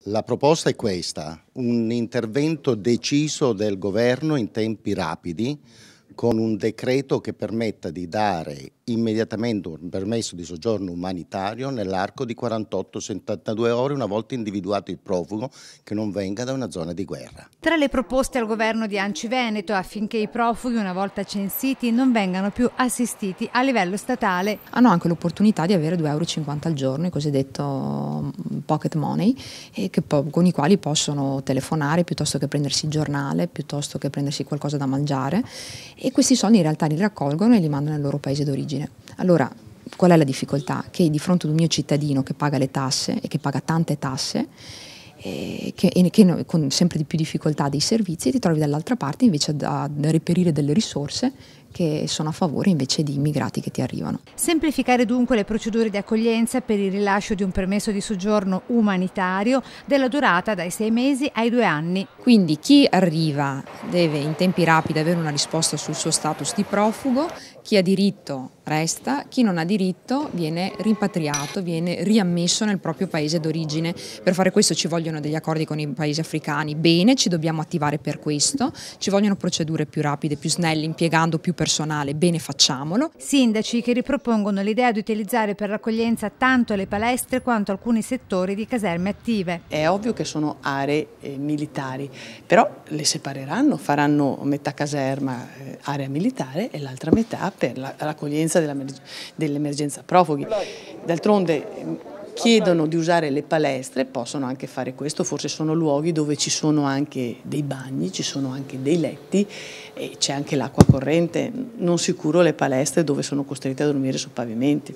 La proposta è questa: un intervento deciso del governo in tempi rapidi, con un decreto che permetta di dare immediatamente un permesso di soggiorno umanitario nell'arco di 48-72 ore, una volta individuato il profugo, che non venga da una zona di guerra. Tra le proposte al governo di ANCI Veneto affinché i profughi, una volta censiti, non vengano più assistiti a livello statale. Hanno anche l'opportunità di avere 2,50 € al giorno, il cosiddetto pocket money, con i quali possono telefonare piuttosto che prendersi il giornale, piuttosto che prendersi qualcosa da mangiare, e questi soldi in realtà li raccolgono e li mandano nel loro paese d'origine. Allora, qual è la difficoltà? Che di fronte ad un mio cittadino che paga le tasse e che paga tante tasse, che con sempre di più difficoltà dei servizi, ti trovi dall'altra parte invece da reperire delle risorse che sono a favore invece di immigrati che ti arrivano. Semplificare dunque le procedure di accoglienza per il rilascio di un permesso di soggiorno umanitario della durata dai 6 mesi ai 2 anni. Quindi chi arriva deve in tempi rapidi avere una risposta sul suo status di profugo, chi ha diritto resta, chi non ha diritto viene rimpatriato, viene riammesso nel proprio paese d'origine. Per fare questo ci vogliono degli accordi con i paesi africani, bene, ci dobbiamo attivare per questo, ci vogliono procedure più rapide, più snelle, impiegando più personale, bene, facciamolo. Sindaci che ripropongono l'idea di utilizzare per l'accoglienza tanto le palestre quanto alcuni settori di caserme attive. È ovvio che sono aree militari, però le separeranno, faranno metà caserma area militare e l'altra metà per l'accoglienza dell'emergenza profughi. D'altronde chiedono di usare le palestre, possono anche fare questo, forse sono luoghi dove ci sono anche dei bagni, ci sono anche dei letti e c'è anche l'acqua corrente, non sicuro le palestre dove sono costretti a dormire su pavimenti.